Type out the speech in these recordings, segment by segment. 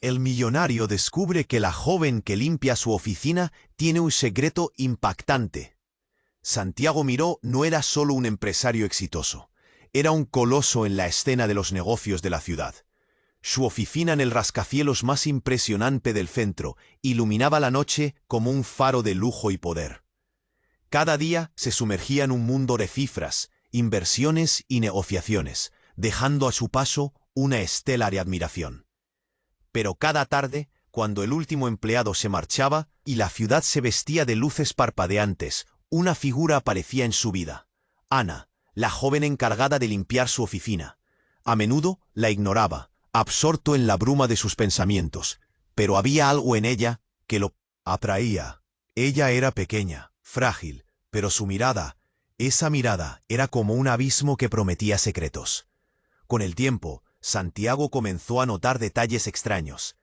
El millonario descubre que la joven que limpia su oficina tiene un secreto impactante. Santiago Miró no era solo un empresario exitoso, era un coloso en la escena de los negocios de la ciudad. Su oficina en el rascacielos más impresionante del centro iluminaba la noche como un faro de lujo y poder. Cada día se sumergía en un mundo de cifras, inversiones y negociaciones, dejando a su paso una estela de admiración. Pero cada tarde, cuando el último empleado se marchaba y la ciudad se vestía de luces parpadeantes, una figura aparecía en su vida. Ana, la joven encargada de limpiar su oficina. A menudo la ignoraba, absorto en la bruma de sus pensamientos, pero había algo en ella que lo atraía. Ella era pequeña, frágil, pero su mirada, esa mirada, era como un abismo que prometía secretos. Con el tiempo, Santiago comenzó a notar detalles extraños.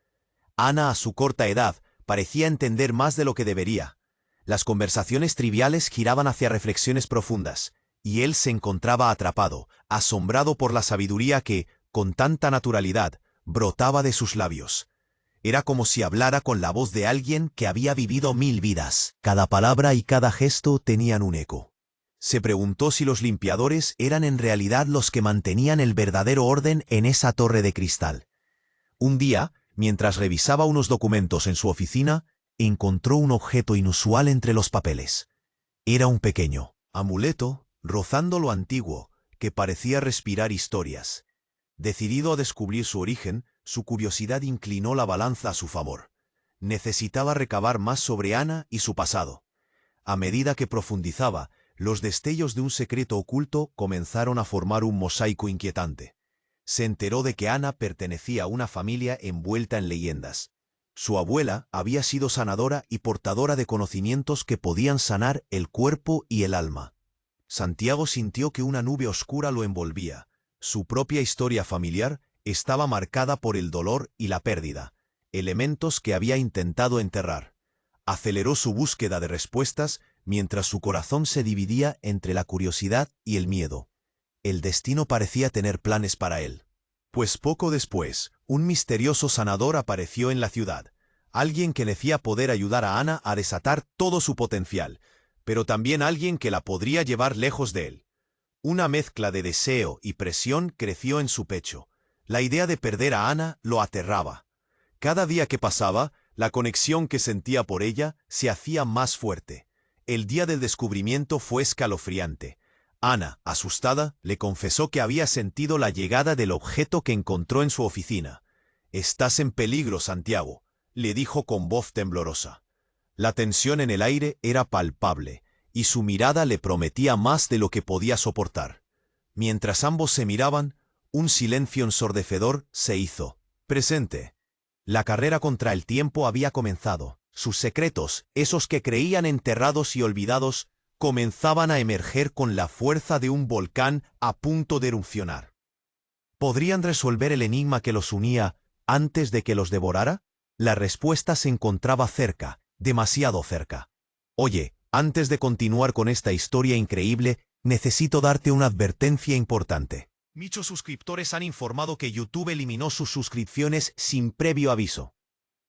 Ana, a su corta edad, parecía entender más de lo que debería. Las conversaciones triviales giraban hacia reflexiones profundas, y él se encontraba atrapado, asombrado por la sabiduría que, con tanta naturalidad, brotaba de sus labios. Era como si hablara con la voz de alguien que había vivido 1000 vidas. Cada palabra y cada gesto tenían un eco. Se preguntó si los limpiadores eran en realidad los que mantenían el verdadero orden en esa torre de cristal. Un día, mientras revisaba unos documentos en su oficina, encontró un objeto inusual entre los papeles. Era un pequeño amuleto, rozando lo antiguo, que parecía respirar historias. Decidido a descubrir su origen, su curiosidad inclinó la balanza a su favor. Necesitaba recabar más sobre Ana y su pasado. A medida que profundizaba, los destellos de un secreto oculto comenzaron a formar un mosaico inquietante. Se enteró de que Ana pertenecía a una familia envuelta en leyendas. Su abuela había sido sanadora y portadora de conocimientos que podían sanar el cuerpo y el alma. Santiago sintió que una nube oscura lo envolvía. Su propia historia familiar estaba marcada por el dolor y la pérdida, elementos que había intentado enterrar. Aceleró su búsqueda de respuestas mientras su corazón se dividía entre la curiosidad y el miedo. El destino parecía tener planes para él. Pues poco después, un misterioso sanador apareció en la ciudad, alguien que decía poder ayudar a Ana a desatar todo su potencial, pero también alguien que la podría llevar lejos de él. Una mezcla de deseo y presión creció en su pecho. La idea de perder a Ana lo aterraba. Cada día que pasaba, la conexión que sentía por ella se hacía más fuerte. El día del descubrimiento fue escalofriante. Ana, asustada, le confesó que había sentido la llegada del objeto que encontró en su oficina. «Estás en peligro, Santiago», le dijo con voz temblorosa. La tensión en el aire era palpable, y su mirada le prometía más de lo que podía soportar. Mientras ambos se miraban, un silencio ensordecedor se hizo presente. La carrera contra el tiempo había comenzado. Sus secretos, esos que creían enterrados y olvidados, comenzaban a emerger con la fuerza de un volcán a punto de erupcionar. ¿Podrían resolver el enigma que los unía antes de que los devorara? La respuesta se encontraba cerca, demasiado cerca. Oye, antes de continuar con esta historia increíble, necesito darte una advertencia importante. Muchos suscriptores han informado que YouTube eliminó sus suscripciones sin previo aviso.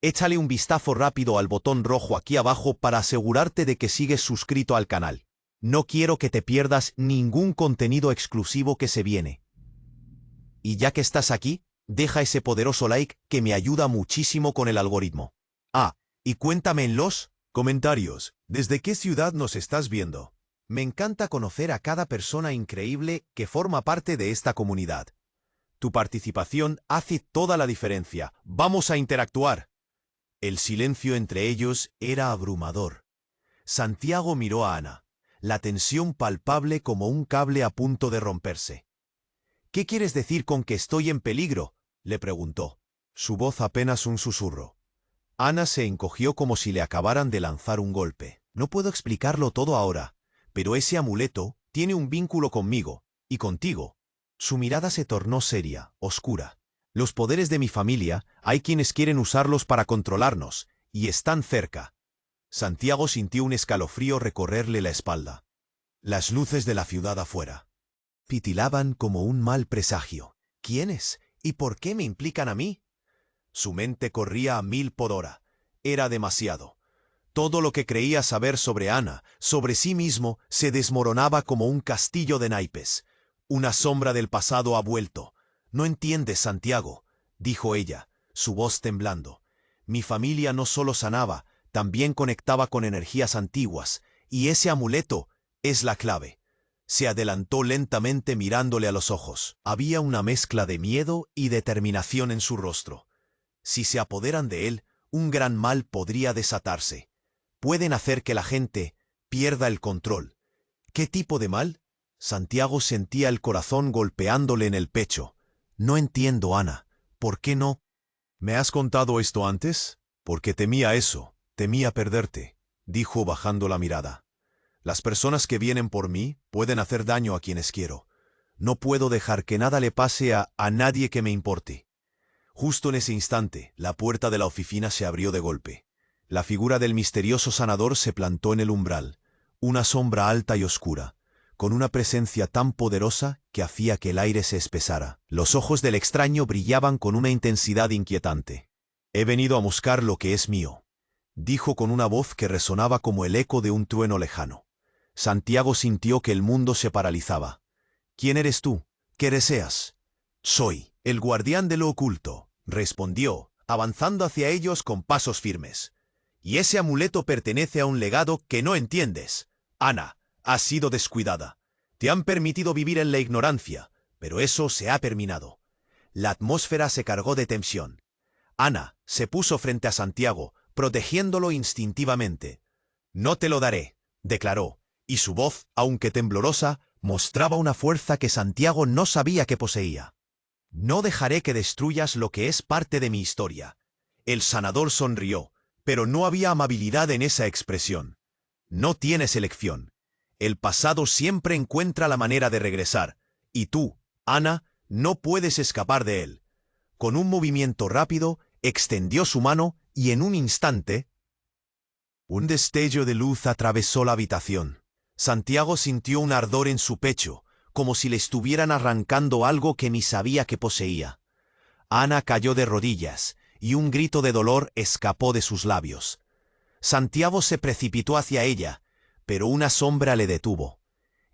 Échale un vistazo rápido al botón rojo aquí abajo para asegurarte de que sigues suscrito al canal. No quiero que te pierdas ningún contenido exclusivo que se viene. Y ya que estás aquí, deja ese poderoso like que me ayuda muchísimo con el algoritmo. Ah, y cuéntame en los comentarios, ¿desde qué ciudad nos estás viendo? Me encanta conocer a cada persona increíble que forma parte de esta comunidad. Tu participación hace toda la diferencia. ¡Vamos a interactuar! El silencio entre ellos era abrumador. Santiago miró a Ana, la tensión palpable como un cable a punto de romperse. «¿Qué quieres decir con que estoy en peligro?», le preguntó. Su voz apenas un susurro. Ana se encogió como si le acabaran de lanzar un golpe. «No puedo explicarlo todo ahora, pero ese amuleto tiene un vínculo conmigo y contigo». Su mirada se tornó seria, oscura. «Los poderes de mi familia, hay quienes quieren usarlos para controlarnos, y están cerca». Santiago sintió un escalofrío recorrerle la espalda. Las luces de la ciudad afuera titilaban como un mal presagio. «¿Quiénes? ¿Y por qué me implican a mí?». Su mente corría a 1000 por hora. Era demasiado. Todo lo que creía saber sobre Ana, sobre sí mismo, se desmoronaba como un castillo de naipes. Una sombra del pasado ha vuelto. «No entiendes, Santiago», dijo ella, su voz temblando. «Mi familia no solo sanaba, también conectaba con energías antiguas, y ese amuleto es la clave». Se adelantó lentamente mirándole a los ojos. Había una mezcla de miedo y determinación en su rostro. Si se apoderan de él, un gran mal podría desatarse. Pueden hacer que la gente pierda el control. ¿Qué tipo de mal? Santiago sentía el corazón golpeándole en el pecho. «No entiendo, Ana. ¿Por qué no?» «¿Me has contado esto antes? Porque temía eso, temía perderte», dijo bajando la mirada. «Las personas que vienen por mí pueden hacer daño a quienes quiero. No puedo dejar que nada le pase a nadie que me importe». Justo en ese instante, la puerta de la oficina se abrió de golpe. La figura del misterioso sanador se plantó en el umbral, una sombra alta y oscura, con una presencia tan poderosa que hacía que el aire se espesara. Los ojos del extraño brillaban con una intensidad inquietante. «He venido a buscar lo que es mío», dijo con una voz que resonaba como el eco de un trueno lejano. Santiago sintió que el mundo se paralizaba. «¿Quién eres tú? ¿Qué deseas?» «Soy el guardián de lo oculto», respondió, avanzando hacia ellos con pasos firmes. «Y ese amuleto pertenece a un legado que no entiendes. Ana, has sido descuidada. Te han permitido vivir en la ignorancia, pero eso se ha terminado». La atmósfera se cargó de tensión. Ana se puso frente a Santiago, protegiéndolo instintivamente. «No te lo daré», declaró, y su voz, aunque temblorosa, mostraba una fuerza que Santiago no sabía que poseía. «No dejaré que destruyas lo que es parte de mi historia». El sanador sonrió, pero no había amabilidad en esa expresión. «No tienes elección. El pasado siempre encuentra la manera de regresar, y tú, Ana, no puedes escapar de él». Con un movimiento rápido, extendió su mano y en un instante, un destello de luz atravesó la habitación. Santiago sintió un ardor en su pecho, como si le estuvieran arrancando algo que ni sabía que poseía. Ana cayó de rodillas, y un grito de dolor escapó de sus labios. Santiago se precipitó hacia ella, pero una sombra le detuvo.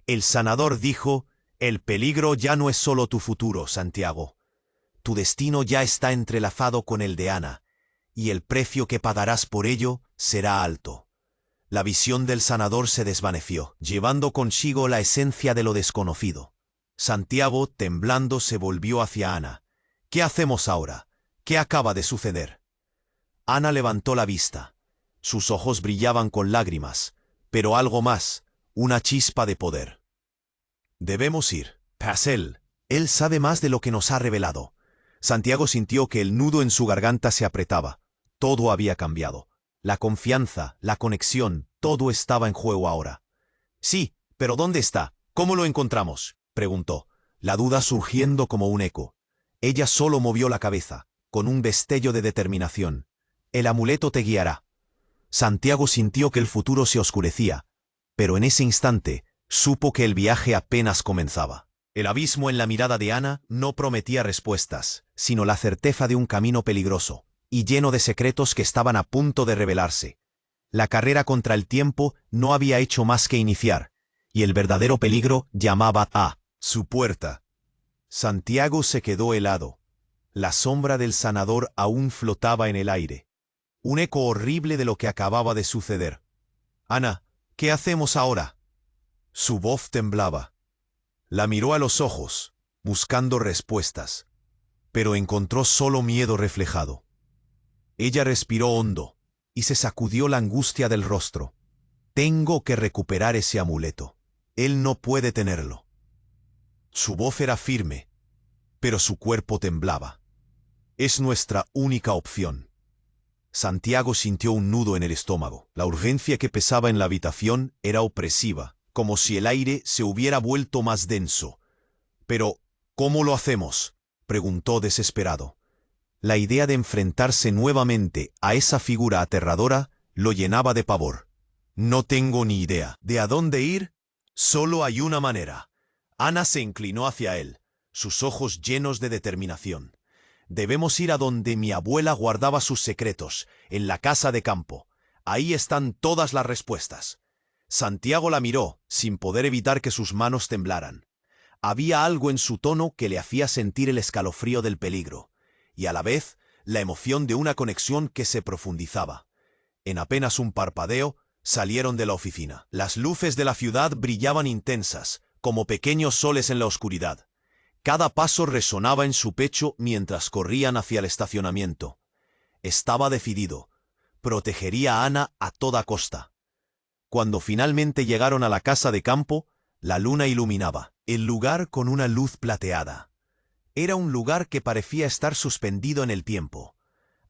El sanador dijo: «El peligro ya no es solo tu futuro, Santiago. Tu destino ya está entrelazado con el de Ana, y el precio que pagarás por ello será alto». La visión del sanador se desvaneció, llevando consigo la esencia de lo desconocido. Santiago, temblando, se volvió hacia Ana. «¿Qué hacemos ahora? ¿Qué acaba de suceder?» Ana levantó la vista. Sus ojos brillaban con lágrimas, pero algo más, una chispa de poder. «Debemos ir. Pasel. Él sabe más de lo que nos ha revelado». Santiago sintió que el nudo en su garganta se apretaba. Todo había cambiado. La confianza, la conexión, todo estaba en juego ahora. «Sí, pero ¿dónde está? ¿Cómo lo encontramos?», preguntó, la duda surgiendo como un eco. Ella solo movió la cabeza, con un destello de determinación. «El amuleto te guiará». Santiago sintió que el futuro se oscurecía, pero en ese instante supo que el viaje apenas comenzaba. El abismo en la mirada de Ana no prometía respuestas, sino la certeza de un camino peligroso y lleno de secretos que estaban a punto de revelarse. La carrera contra el tiempo no había hecho más que iniciar, y el verdadero peligro llamaba a su puerta. Santiago se quedó helado. La sombra del sanador aún flotaba en el aire. Un eco horrible de lo que acababa de suceder. «Ana, ¿qué hacemos ahora?». Su voz temblaba. La miró a los ojos, buscando respuestas, pero encontró solo miedo reflejado. Ella respiró hondo y se sacudió la angustia del rostro. «Tengo que recuperar ese amuleto. Él no puede tenerlo». Su voz era firme, pero su cuerpo temblaba. «Es nuestra única opción». Santiago sintió un nudo en el estómago. La urgencia que pesaba en la habitación era opresiva, como si el aire se hubiera vuelto más denso. «Pero, ¿cómo lo hacemos?», preguntó desesperado. La idea de enfrentarse nuevamente a esa figura aterradora lo llenaba de pavor. «No tengo ni idea de a dónde ir. Solo hay una manera». Ana se inclinó hacia él, sus ojos llenos de determinación. Debemos ir a donde mi abuela guardaba sus secretos, en la casa de campo. Ahí están todas las respuestas. Santiago la miró, sin poder evitar que sus manos temblaran. Había algo en su tono que le hacía sentir el escalofrío del peligro, y a la vez la emoción de una conexión que se profundizaba. En apenas un parpadeo, salieron de la oficina. Las luces de la ciudad brillaban intensas, como pequeños soles en la oscuridad. Cada paso resonaba en su pecho mientras corrían hacia el estacionamiento. Estaba decidido. Protegería a Ana a toda costa. Cuando finalmente llegaron a la casa de campo, la luna iluminaba el lugar con una luz plateada. Era un lugar que parecía estar suspendido en el tiempo.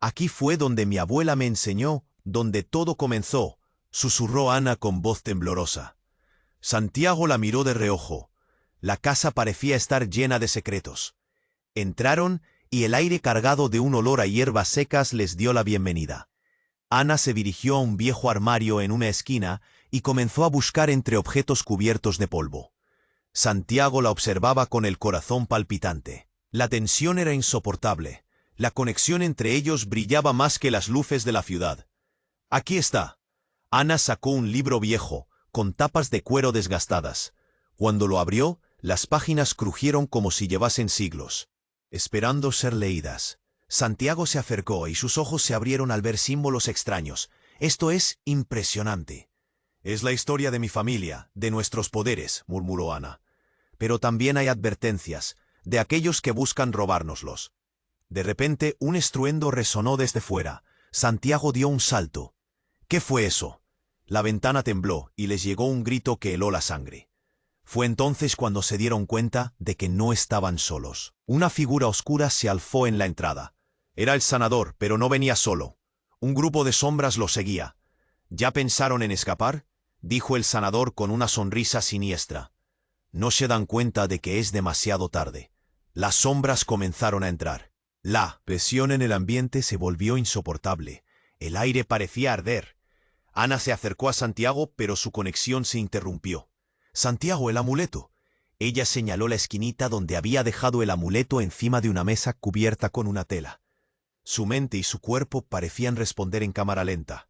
Aquí fue donde mi abuela me enseñó, donde todo comenzó, susurró Ana con voz temblorosa. Santiago la miró de reojo. La casa parecía estar llena de secretos. Entraron y el aire cargado de un olor a hierbas secas les dio la bienvenida. Ana se dirigió a un viejo armario en una esquina y comenzó a buscar entre objetos cubiertos de polvo. Santiago la observaba con el corazón palpitante. La tensión era insoportable. La conexión entre ellos brillaba más que las luces de la ciudad. Aquí está. Ana sacó un libro viejo, con tapas de cuero desgastadas. Cuando lo abrió, las páginas crujieron como si llevasen siglos, esperando ser leídas. Santiago se acercó y sus ojos se abrieron al ver símbolos extraños. Esto es impresionante. Es la historia de mi familia, de nuestros poderes, murmuró Ana. Pero también hay advertencias, de aquellos que buscan robárnoslos. De repente, un estruendo resonó desde fuera. Santiago dio un salto. ¿Qué fue eso? La ventana tembló y les llegó un grito que heló la sangre. Fue entonces cuando se dieron cuenta de que no estaban solos. Una figura oscura se alzó en la entrada. Era el sanador, pero no venía solo. Un grupo de sombras lo seguía. ¿Ya pensaron en escapar?, dijo el sanador con una sonrisa siniestra. No se dan cuenta de que es demasiado tarde. Las sombras comenzaron a entrar. La presión en el ambiente se volvió insoportable. El aire parecía arder. Ana se acercó a Santiago, pero su conexión se interrumpió. «Santiago, el amuleto». Ella señaló la esquinita donde había dejado el amuleto encima de una mesa cubierta con una tela. Su mente y su cuerpo parecían responder en cámara lenta.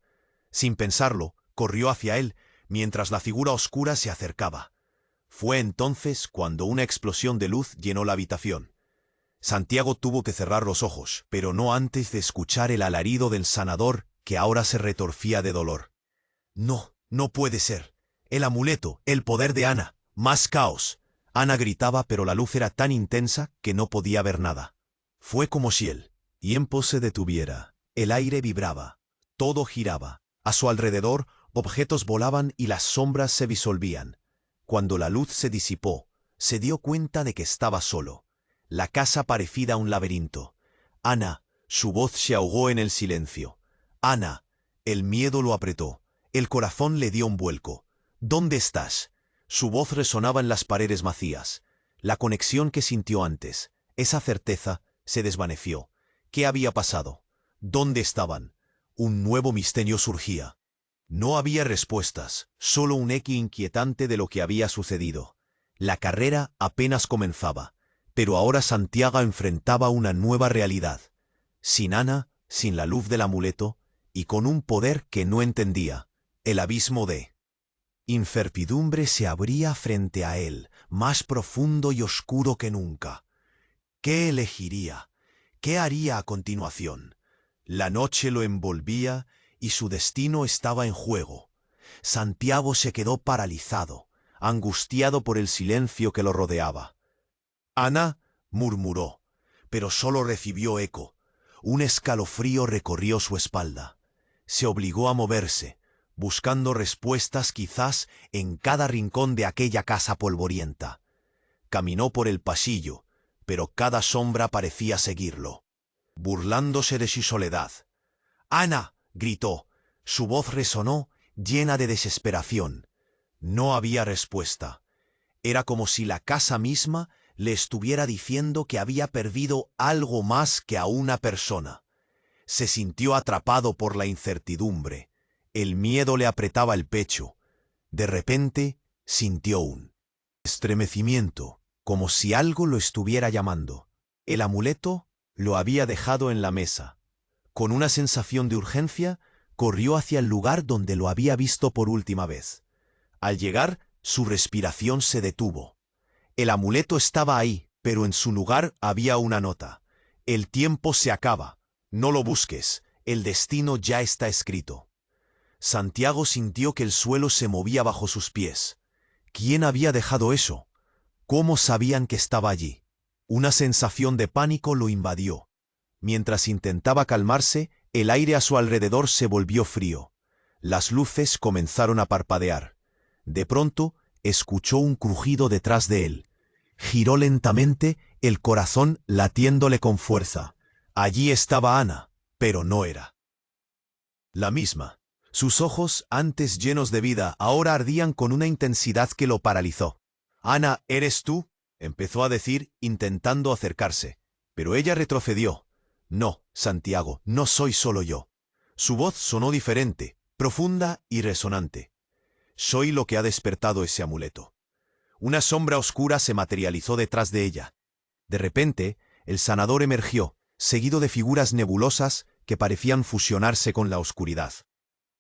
Sin pensarlo, corrió hacia él, mientras la figura oscura se acercaba. Fue entonces cuando una explosión de luz llenó la habitación. Santiago tuvo que cerrar los ojos, pero no antes de escuchar el alarido del sanador, que ahora se retorcía de dolor. «No, no puede ser. El amuleto, el poder de Ana. Más caos». Ana gritaba, pero la luz era tan intensa que no podía ver nada. Fue como si el tiempo se detuviera. El aire vibraba. Todo giraba. A su alrededor, objetos volaban y las sombras se disolvían. Cuando la luz se disipó, se dio cuenta de que estaba solo. La casa parecía un laberinto. «Ana», su voz se ahogó en el silencio. «Ana». El miedo lo apretó. El corazón le dio un vuelco. «¿Dónde estás?». Su voz resonaba en las paredes vacías. La conexión que sintió antes, esa certeza, se desvaneció. ¿Qué había pasado? ¿Dónde estaban? Un nuevo misterio surgía. No había respuestas, solo un eco inquietante de lo que había sucedido. La carrera apenas comenzaba, pero ahora Santiago enfrentaba una nueva realidad. Sin Ana, sin la luz del amuleto, y con un poder que no entendía. El abismo de incertidumbre se abría frente a él, más profundo y oscuro que nunca. ¿Qué elegiría? ¿Qué haría a continuación? La noche lo envolvía y su destino estaba en juego. Santiago se quedó paralizado, angustiado por el silencio que lo rodeaba. «Ana», murmuró, pero solo recibió eco. Un escalofrío recorrió su espalda. Se obligó a moverse, buscando respuestas quizás en cada rincón de aquella casa polvorienta. Caminó por el pasillo, pero cada sombra parecía seguirlo, burlándose de su soledad. «¡Ana!», gritó. Su voz resonó, llena de desesperación. No había respuesta. Era como si la casa misma le estuviera diciendo que había perdido algo más que a una persona. Se sintió atrapado por la incertidumbre. El miedo le apretaba el pecho. De repente, sintió un estremecimiento, como si algo lo estuviera llamando. El amuleto Lo había dejado en la mesa. Con una sensación de urgencia, corrió hacia el lugar donde lo había visto por última vez. Al llegar, su respiración se detuvo. El amuleto estaba ahí, pero en su lugar había una nota. El tiempo se acaba. No lo busques. El destino ya está escrito. Santiago sintió que el suelo se movía bajo sus pies. ¿Quién había dejado eso? ¿Cómo sabían que estaba allí? Una sensación de pánico lo invadió. Mientras intentaba calmarse, el aire a su alrededor se volvió frío. Las luces comenzaron a parpadear. De pronto, escuchó un crujido detrás de él. Giró lentamente, el corazón latiéndole con fuerza. Allí estaba Ana, pero no era la misma. Sus ojos, antes llenos de vida, ahora ardían con una intensidad que lo paralizó. «Ana, ¿eres tú?», empezó a decir, intentando acercarse. Pero ella retrocedió. «No, Santiago, no soy solo yo». Su voz sonó diferente, profunda y resonante. «Soy lo que ha despertado ese amuleto». Una sombra oscura se materializó detrás de ella. De repente, el sanador emergió, seguido de figuras nebulosas que parecían fusionarse con la oscuridad.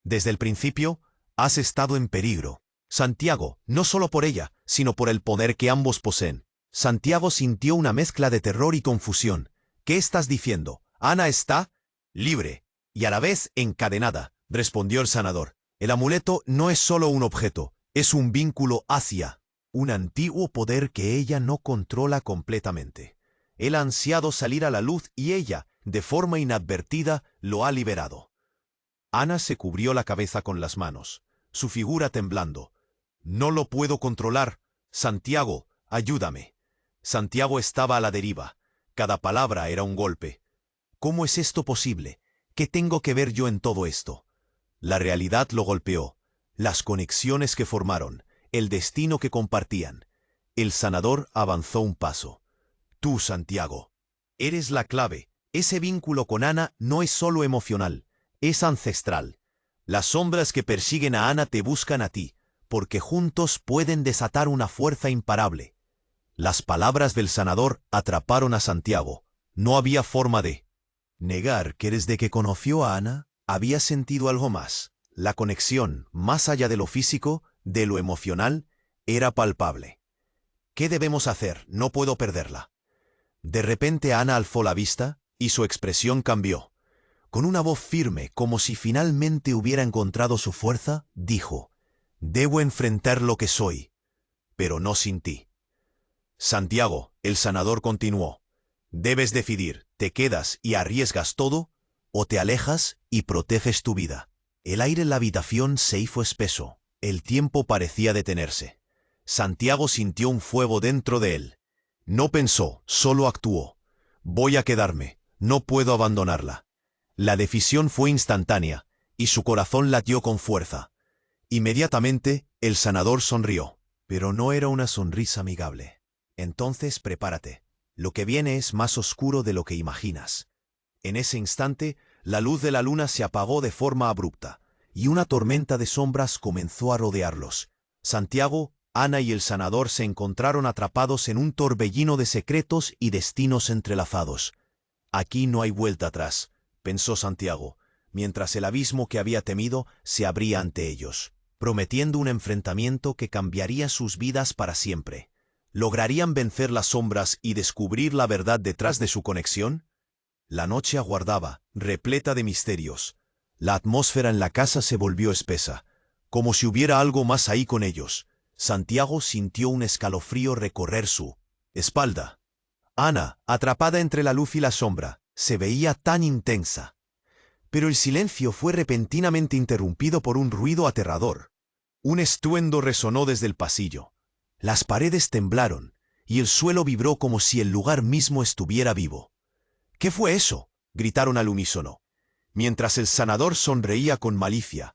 «Desde el principio, has estado en peligro, Santiago, no solo por ella, sino por el poder que ambos poseen». Santiago sintió una mezcla de terror y confusión. «¿Qué estás diciendo? Ana está libre y a la vez encadenada», respondió el sanador. «El amuleto no es solo un objeto, es un vínculo hacia un antiguo poder que ella no controla completamente. Él ha ansiado salir a la luz y ella, de forma inadvertida, lo ha liberado». Ana se cubrió la cabeza con las manos, su figura temblando. «No lo puedo controlar. Santiago, ayúdame». Santiago estaba a la deriva. Cada palabra era un golpe. «¿Cómo es esto posible? ¿Qué tengo que ver yo en todo esto?». La realidad lo golpeó. Las conexiones que formaron, el destino que compartían. El sanador avanzó un paso. «Tú, Santiago, eres la clave. Ese vínculo con Ana no es solo emocional, es ancestral. Las sombras que persiguen a Ana te buscan a ti, porque juntos pueden desatar una fuerza imparable». Las palabras del sanador atraparon a Santiago. No había forma de negar que desde que conoció a Ana, había sentido algo más. La conexión, más allá de lo físico, de lo emocional, era palpable. «¿Qué debemos hacer? No puedo perderla». De repente Ana alzó la vista, y su expresión cambió. Con una voz firme, como si finalmente hubiera encontrado su fuerza, dijo: «Debo enfrentar lo que soy, pero no sin ti». «Santiago», el sanador continuó, «debes decidir, ¿te quedas y arriesgas todo, o te alejas y proteges tu vida?». El aire en la habitación se hizo espeso. El tiempo parecía detenerse. Santiago sintió un fuego dentro de él. No pensó, solo actuó. «Voy a quedarme, no puedo abandonarla». La decisión fue instantánea, y su corazón latió con fuerza. Inmediatamente, el sanador sonrió, pero no era una sonrisa amigable. «Entonces prepárate. Lo que viene es más oscuro de lo que imaginas». En ese instante, la luz de la luna se apagó de forma abrupta, y una tormenta de sombras comenzó a rodearlos. Santiago, Ana y el sanador se encontraron atrapados en un torbellino de secretos y destinos entrelazados. «Aquí no hay vuelta atrás», pensó Santiago, mientras el abismo que había temido se abría ante ellos, prometiendo un enfrentamiento que cambiaría sus vidas para siempre. ¿Lograrían vencer las sombras y descubrir la verdad detrás de su conexión? La noche aguardaba, repleta de misterios. La atmósfera en la casa se volvió espesa, como si hubiera algo más ahí con ellos. Santiago sintió un escalofrío recorrer su espalda. Ana, atrapada entre la luz y la sombra, se veía tan intensa. Pero el silencio fue repentinamente interrumpido por un ruido aterrador. Un estruendo resonó desde el pasillo. Las paredes temblaron, y el suelo vibró como si el lugar mismo estuviera vivo. «¿Qué fue eso?», gritaron al unísono, mientras el sanador sonreía con malicia.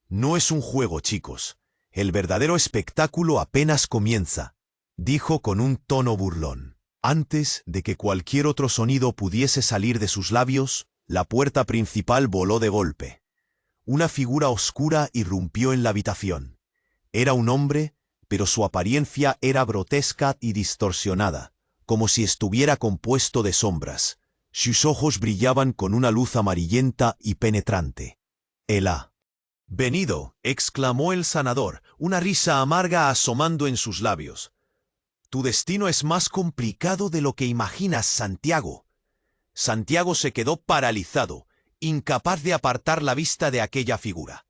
«No es un juego, chicos. El verdadero espectáculo apenas comienza», dijo con un tono burlón. Antes de que cualquier otro sonido pudiese salir de sus labios, la puerta principal voló de golpe. Una figura oscura irrumpió en la habitación. Era un hombre, pero su apariencia era grotesca y distorsionada, como si estuviera compuesto de sombras. Sus ojos brillaban con una luz amarillenta y penetrante. «Él ha venido», exclamó el sanador, una risa amarga asomando en sus labios. «Tu destino es más complicado de lo que imaginas, Santiago». Santiago se quedó paralizado, incapaz de apartar la vista de aquella figura.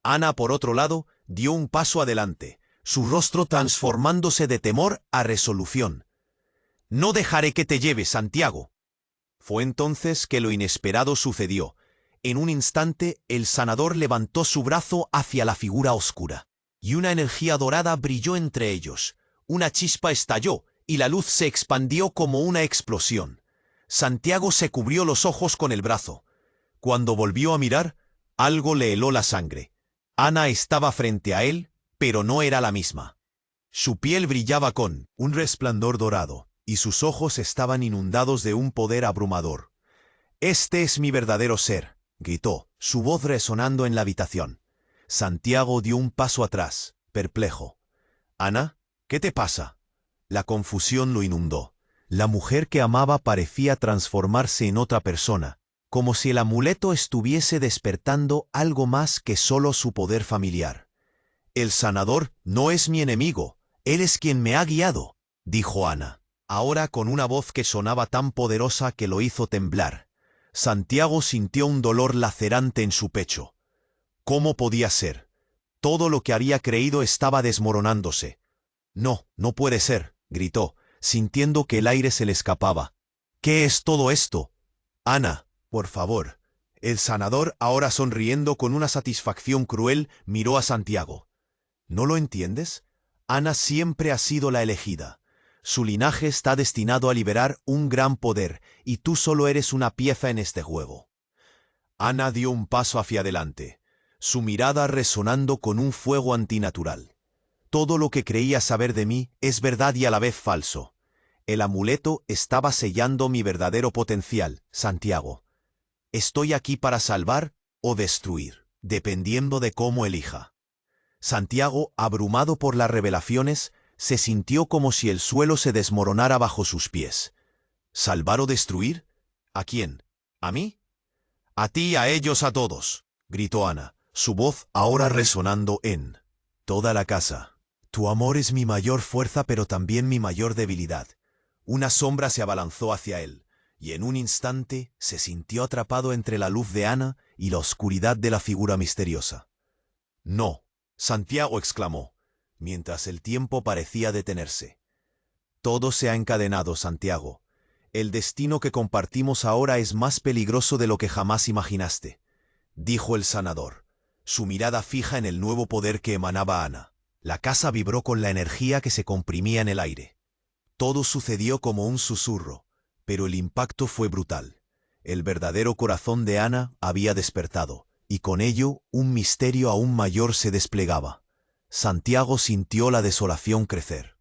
Ana, por otro lado, dio un paso adelante, su rostro transformándose de temor a resolución. «No dejaré que te lleves, Santiago». Fue entonces que lo inesperado sucedió. En un instante, el sanador levantó su brazo hacia la figura oscura, y una energía dorada brilló entre ellos. Una chispa estalló, y la luz se expandió como una explosión. Santiago se cubrió los ojos con el brazo. Cuando volvió a mirar, algo le heló la sangre. Ana estaba frente a él, pero no era la misma. Su piel brillaba con un resplandor dorado, y sus ojos estaban inundados de un poder abrumador. «Este es mi verdadero ser», gritó, su voz resonando en la habitación. Santiago dio un paso atrás, perplejo. «Ana, ¿qué te pasa?» La confusión lo inundó. La mujer que amaba parecía transformarse en otra persona, como si el amuleto estuviese despertando algo más que solo su poder familiar. «El sanador no es mi enemigo, él es quien me ha guiado», dijo Ana, ahora con una voz que sonaba tan poderosa que lo hizo temblar. Santiago sintió un dolor lacerante en su pecho. ¿Cómo podía ser? Todo lo que había creído estaba desmoronándose. «No, no puede ser», gritó, sintiendo que el aire se le escapaba. «¿Qué es todo esto?» «Ana, por favor». El sanador, ahora sonriendo con una satisfacción cruel, miró a Santiago. «¿No lo entiendes? Ana siempre ha sido la elegida. Su linaje está destinado a liberar un gran poder, y tú solo eres una pieza en este juego». Ana dio un paso hacia adelante, su mirada resonando con un fuego antinatural. «Todo lo que creías saber de mí es verdad y a la vez falso. El amuleto estaba sellando mi verdadero potencial, Santiago. Estoy aquí para salvar o destruir, dependiendo de cómo elija». Santiago, abrumado por las revelaciones, se sintió como si el suelo se desmoronara bajo sus pies. ¿Salvar o destruir? ¿A quién? ¿A mí? «A ti, a ellos, a todos», gritó Ana, su voz ahora resonando en toda la casa. «Tu amor es mi mayor fuerza, pero también mi mayor debilidad». Una sombra se abalanzó hacia él, y en un instante se sintió atrapado entre la luz de Ana y la oscuridad de la figura misteriosa. «No», Santiago exclamó, mientras el tiempo parecía detenerse. «Todo se ha encadenado, Santiago. El destino que compartimos ahora es más peligroso de lo que jamás imaginaste», dijo el sanador, su mirada fija en el nuevo poder que emanaba Ana. La casa vibró con la energía que se comprimía en el aire. Todo sucedió como un susurro, pero el impacto fue brutal. El verdadero corazón de Ana había despertado, y con ello un misterio aún mayor se desplegaba. Santiago sintió la desolación crecer.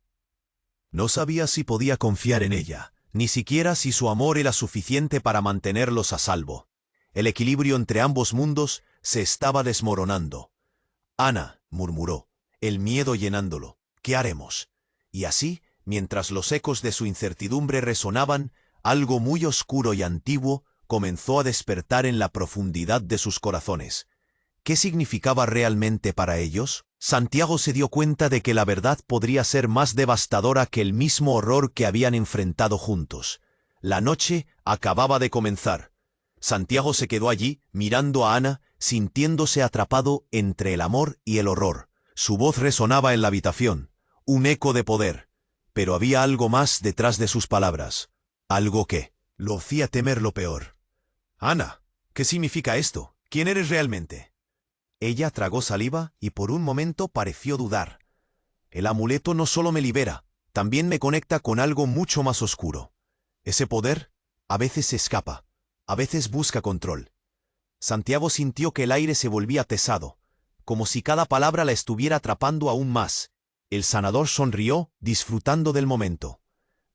No sabía si podía confiar en ella, ni siquiera si su amor era suficiente para mantenerlos a salvo. El equilibrio entre ambos mundos se estaba desmoronando. «Ana», murmuró, el miedo llenándolo, «¿qué haremos?» Y así, mientras los ecos de su incertidumbre resonaban, algo muy oscuro y antiguo comenzó a despertar en la profundidad de sus corazones. ¿Qué significaba realmente para ellos? Santiago se dio cuenta de que la verdad podría ser más devastadora que el mismo horror que habían enfrentado juntos. La noche acababa de comenzar. Santiago se quedó allí, mirando a Ana, sintiéndose atrapado entre el amor y el horror. Su voz resonaba en la habitación, un eco de poder. Pero había algo más detrás de sus palabras, algo que lo hacía temer lo peor. «Ana, ¿qué significa esto? ¿Quién eres realmente?» Ella tragó saliva y por un momento pareció dudar. «El amuleto no solo me libera, también me conecta con algo mucho más oscuro. Ese poder a veces se escapa, a veces busca control». Santiago sintió que el aire se volvía pesado, como si cada palabra la estuviera atrapando aún más. El sanador sonrió, disfrutando del momento.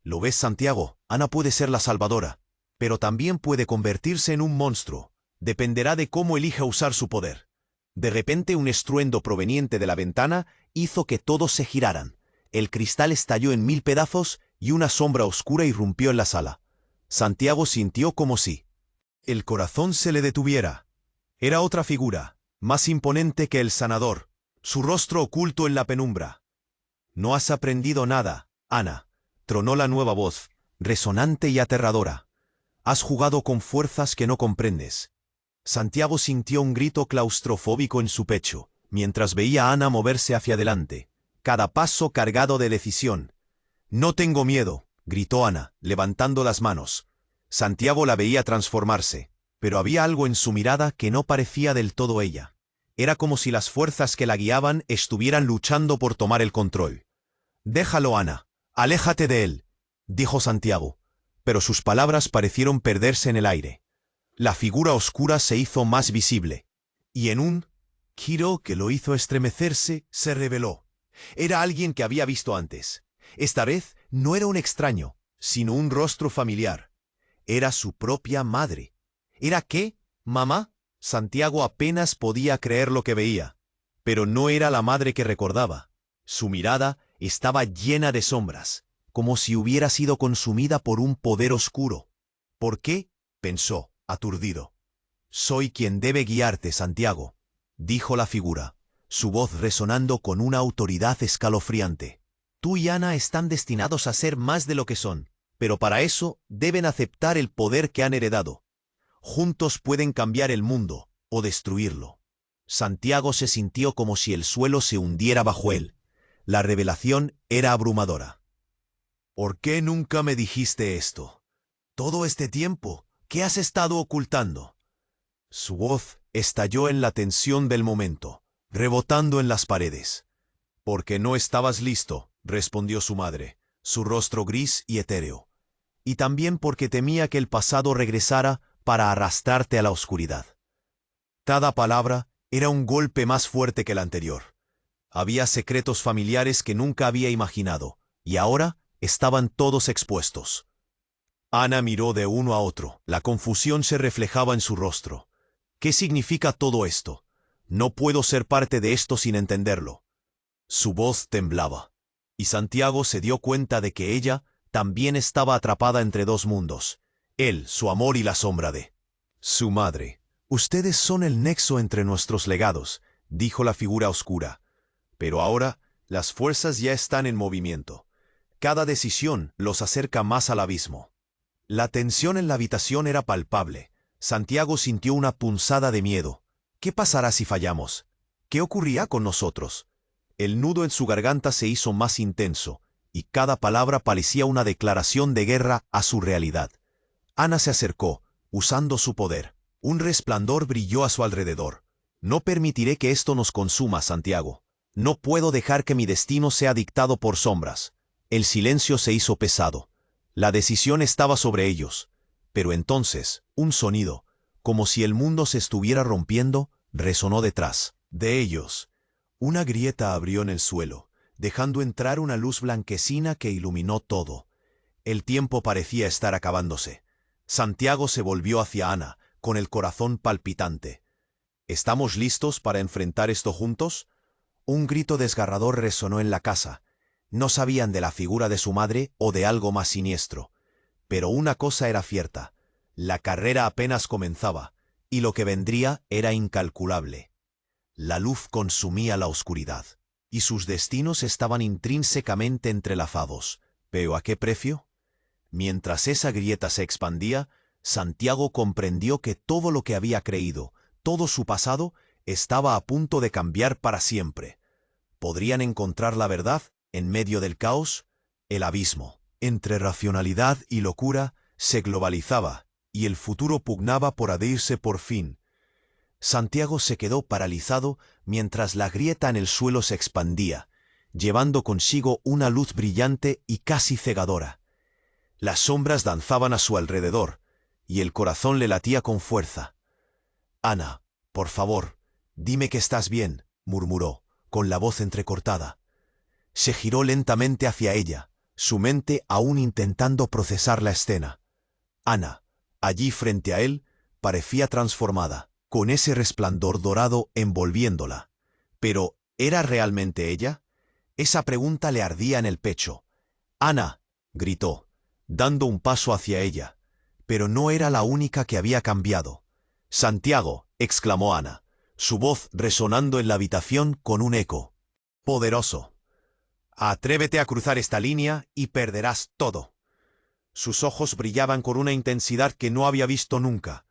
«¿Lo ves, Santiago? Ana puede ser la salvadora, pero también puede convertirse en un monstruo. Dependerá de cómo elija usar su poder». De repente un estruendo proveniente de la ventana hizo que todos se giraran. El cristal estalló en 1000 pedazos y una sombra oscura irrumpió en la sala. Santiago sintió como si el corazón se le detuviera. Era otra figura, más imponente que el sanador, su rostro oculto en la penumbra. «No has aprendido nada, Ana», tronó la nueva voz, resonante y aterradora. «Has jugado con fuerzas que no comprendes». Santiago sintió un grito claustrofóbico en su pecho, mientras veía a Ana moverse hacia adelante, cada paso cargado de decisión. «No tengo miedo», gritó Ana, levantando las manos. Santiago la veía transformarse, pero había algo en su mirada que no parecía del todo ella. Era como si las fuerzas que la guiaban estuvieran luchando por tomar el control. «Déjalo, Ana. Aléjate de él», dijo Santiago, pero sus palabras parecieron perderse en el aire. La figura oscura se hizo más visible, y en un giro que lo hizo estremecerse, se reveló. Era alguien que había visto antes. Esta vez no era un extraño, sino un rostro familiar. Era su propia madre. ¿Era qué? ¿Mamá? Santiago apenas podía creer lo que veía. Pero no era la madre que recordaba. Su mirada estaba llena de sombras, como si hubiera sido consumida por un poder oscuro. «¿Por qué?», pensó, aturdido. «Soy quien debe guiarte, Santiago», dijo la figura, su voz resonando con una autoridad escalofriante. «Tú y Ana están destinados a ser más de lo que son, pero para eso deben aceptar el poder que han heredado. Juntos pueden cambiar el mundo o destruirlo». Santiago se sintió como si el suelo se hundiera bajo él. La revelación era abrumadora. «¿Por qué nunca me dijiste esto? Todo este tiempo, ¿qué has estado ocultando?». Su voz estalló en la tensión del momento, rebotando en las paredes. «Porque no estabas listo», respondió su madre, su rostro gris y etéreo. «Y también porque temía que el pasado regresara para arrastrarte a la oscuridad». Cada palabra era un golpe más fuerte que el anterior. Había secretos familiares que nunca había imaginado, y ahora estaban todos expuestos. Ana miró de uno a otro. La confusión se reflejaba en su rostro. «¿Qué significa todo esto? No puedo ser parte de esto sin entenderlo». Su voz temblaba, y Santiago se dio cuenta de que ella también estaba atrapada entre dos mundos. Él, su amor y la sombra de su madre. «Ustedes son el nexo entre nuestros legados», dijo la figura oscura. «Pero ahora las fuerzas ya están en movimiento. Cada decisión los acerca más al abismo». La tensión en la habitación era palpable. Santiago sintió una punzada de miedo. ¿Qué pasará si fallamos? ¿Qué ocurrirá con nosotros? El nudo en su garganta se hizo más intenso, y cada palabra parecía una declaración de guerra a su realidad. Ana se acercó, usando su poder. Un resplandor brilló a su alrededor. «No permitiré que esto nos consuma, Santiago. No puedo dejar que mi destino sea dictado por sombras». El silencio se hizo pesado. La decisión estaba sobre ellos. Pero entonces, un sonido, como si el mundo se estuviera rompiendo, resonó detrás de ellos. Una grieta abrió en el suelo, dejando entrar una luz blanquecina que iluminó todo. El tiempo parecía estar acabándose. Santiago se volvió hacia Ana, con el corazón palpitante. «¿Estamos listos para enfrentar esto juntos?». Un grito desgarrador resonó en la casa. No sabían de la figura de su madre o de algo más siniestro. Pero una cosa era cierta: la carrera apenas comenzaba, y lo que vendría era incalculable. La luz consumía la oscuridad, y sus destinos estaban intrínsecamente entrelazados. ¿Pero a qué precio? Mientras esa grieta se expandía, Santiago comprendió que todo lo que había creído, todo su pasado, estaba a punto de cambiar para siempre. ¿Podrían encontrar la verdad en medio del caos? El abismo entre racionalidad y locura se globalizaba, y el futuro pugnaba por abrirse por fin. Santiago se quedó paralizado mientras la grieta en el suelo se expandía, llevando consigo una luz brillante y casi cegadora. Las sombras danzaban a su alrededor, y el corazón le latía con fuerza. «Ana, por favor, dime que estás bien», murmuró, con la voz entrecortada. Se giró lentamente hacia ella, su mente aún intentando procesar la escena. Ana, allí frente a él, parecía transformada, con ese resplandor dorado envolviéndola. Pero, ¿era realmente ella? Esa pregunta le ardía en el pecho. «Ana», gritó, dando un paso hacia ella. Pero no era la única que había cambiado. «Santiago», exclamó Ana, su voz resonando en la habitación con un eco poderoso. «Atrévete a cruzar esta línea y perderás todo». Sus ojos brillaban con una intensidad que no había visto nunca,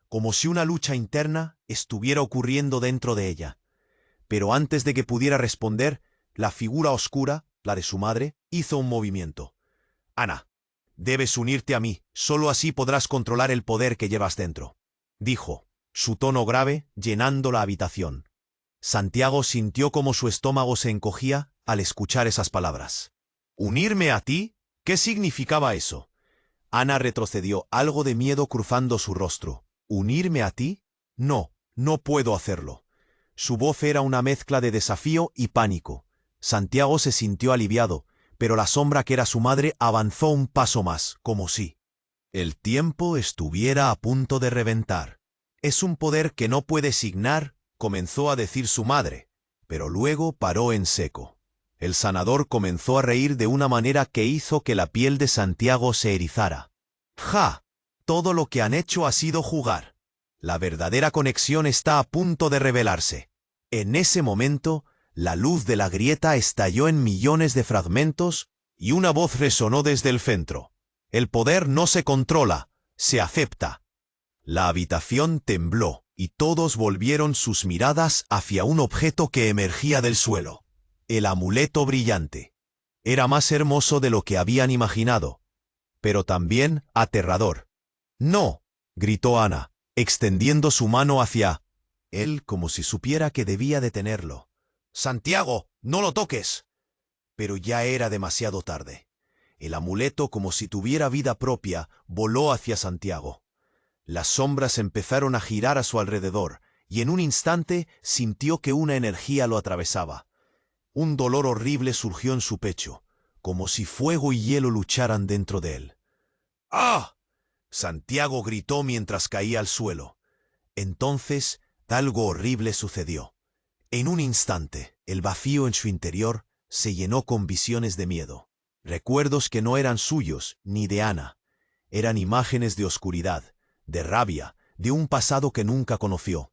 como si una lucha interna estuviera ocurriendo dentro de ella. Pero antes de que pudiera responder, la figura oscura, la de su madre, hizo un movimiento. «Ana, debes unirte a mí, solo así podrás controlar el poder que llevas dentro», dijo, su tono grave llenando la habitación. Santiago sintió como su estómago se encogía al escuchar esas palabras. «¿Unirme a ti? ¿Qué significaba eso?» Ana retrocedió, algo de miedo cruzando su rostro. «¿Unirme a ti? No, no puedo hacerlo». Su voz era una mezcla de desafío y pánico. Santiago se sintió aliviado, pero la sombra que era su madre avanzó un paso más, como si el tiempo estuviera a punto de reventar. «Es un poder que no puede signar», comenzó a decir su madre, pero luego paró en seco. El sanador comenzó a reír de una manera que hizo que la piel de Santiago se erizara. «¡Ja! Todo lo que han hecho ha sido jugar. La verdadera conexión está a punto de revelarse». En ese momento, la luz de la grieta estalló en millones de fragmentos y una voz resonó desde el centro. «El poder no se controla, se acepta». La habitación tembló y todos volvieron sus miradas hacia un objeto que emergía del suelo. El amuleto brillante. Era más hermoso de lo que habían imaginado, pero también aterrador. «¡No!», gritó Ana, extendiendo su mano hacia él como si supiera que debía detenerlo. «Santiago, no lo toques». Pero ya era demasiado tarde. El amuleto, como si tuviera vida propia, voló hacia Santiago. Las sombras empezaron a girar a su alrededor, y en un instante sintió que una energía lo atravesaba. Un dolor horrible surgió en su pecho, como si fuego y hielo lucharan dentro de él. «¡Ah!», Santiago gritó mientras caía al suelo. Entonces, algo horrible sucedió. En un instante, el vacío en su interior se llenó con visiones de miedo. Recuerdos que no eran suyos ni de Ana. Eran imágenes de oscuridad, de rabia, de un pasado que nunca conoció.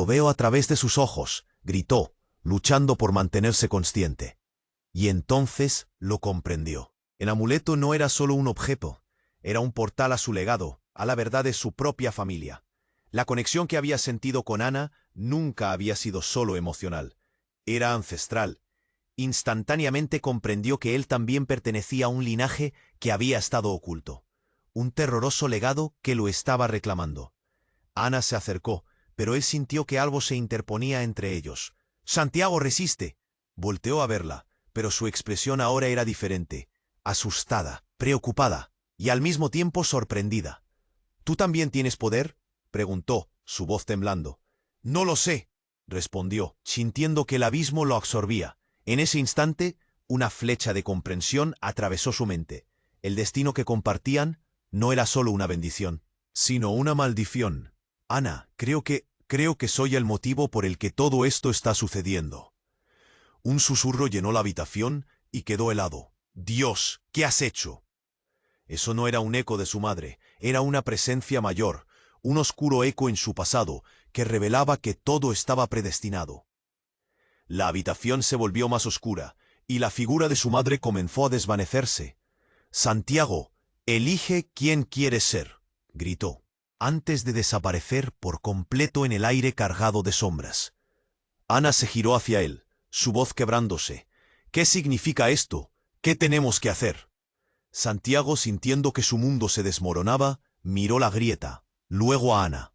«Veo a través de sus ojos», gritó, luchando por mantenerse consciente. Y entonces lo comprendió. El amuleto no era solo un objeto, era un portal a su legado, a la verdad de su propia familia. La conexión que había sentido con Ana nunca había sido solo emocional. Era ancestral. Instantáneamente comprendió que él también pertenecía a un linaje que había estado oculto. Un terroroso legado que lo estaba reclamando. Ana se acercó, pero él sintió que algo se interponía entre ellos. «Santiago, resiste». Volteó a verla, pero su expresión ahora era diferente. Asustada, preocupada y al mismo tiempo sorprendida. «¿Tú también tienes poder?», preguntó, su voz temblando. «No lo sé», respondió, sintiendo que el abismo lo absorbía. En ese instante, una flecha de comprensión atravesó su mente. El destino que compartían no era solo una bendición, sino una maldición. «Ana, creo que soy el motivo por el que todo esto está sucediendo». Un susurro llenó la habitación y quedó helado. «Dios, ¿qué has hecho?». Eso no era un eco de su madre, era una presencia mayor, un oscuro eco en su pasado que revelaba que todo estaba predestinado. La habitación se volvió más oscura y la figura de su madre comenzó a desvanecerse. «Santiago, elige quién quieres ser», gritó, antes de desaparecer por completo en el aire cargado de sombras. Ana se giró hacia él, su voz quebrándose. «¿Qué significa esto? ¿Qué tenemos que hacer?». Santiago, sintiendo que su mundo se desmoronaba, miró la grieta, luego a Ana.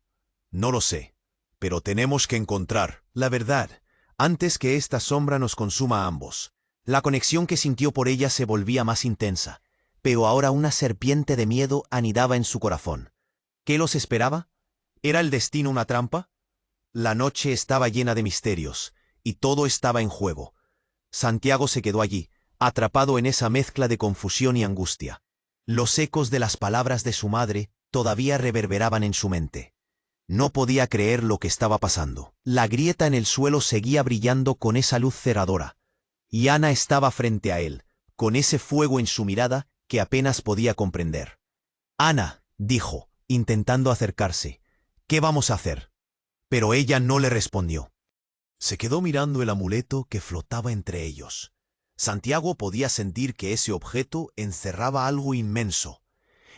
«No lo sé, pero tenemos que encontrar la verdad antes que esta sombra nos consuma a ambos». La conexión que sintió por ella se volvía más intensa, pero ahora una serpiente de miedo anidaba en su corazón. ¿Qué los esperaba? ¿Era el destino una trampa? La noche estaba llena de misterios, y todo estaba en juego. Santiago se quedó allí, atrapado en esa mezcla de confusión y angustia. Los ecos de las palabras de su madre todavía reverberaban en su mente. No podía creer lo que estaba pasando. La grieta en el suelo seguía brillando con esa luz cegadora, y Ana estaba frente a él, con ese fuego en su mirada que apenas podía comprender. «Ana, dijo, intentando acercarse. ¿Qué vamos a hacer? Pero ella no le respondió. Se quedó mirando el amuleto que flotaba entre ellos. Santiago podía sentir que ese objeto encerraba algo inmenso.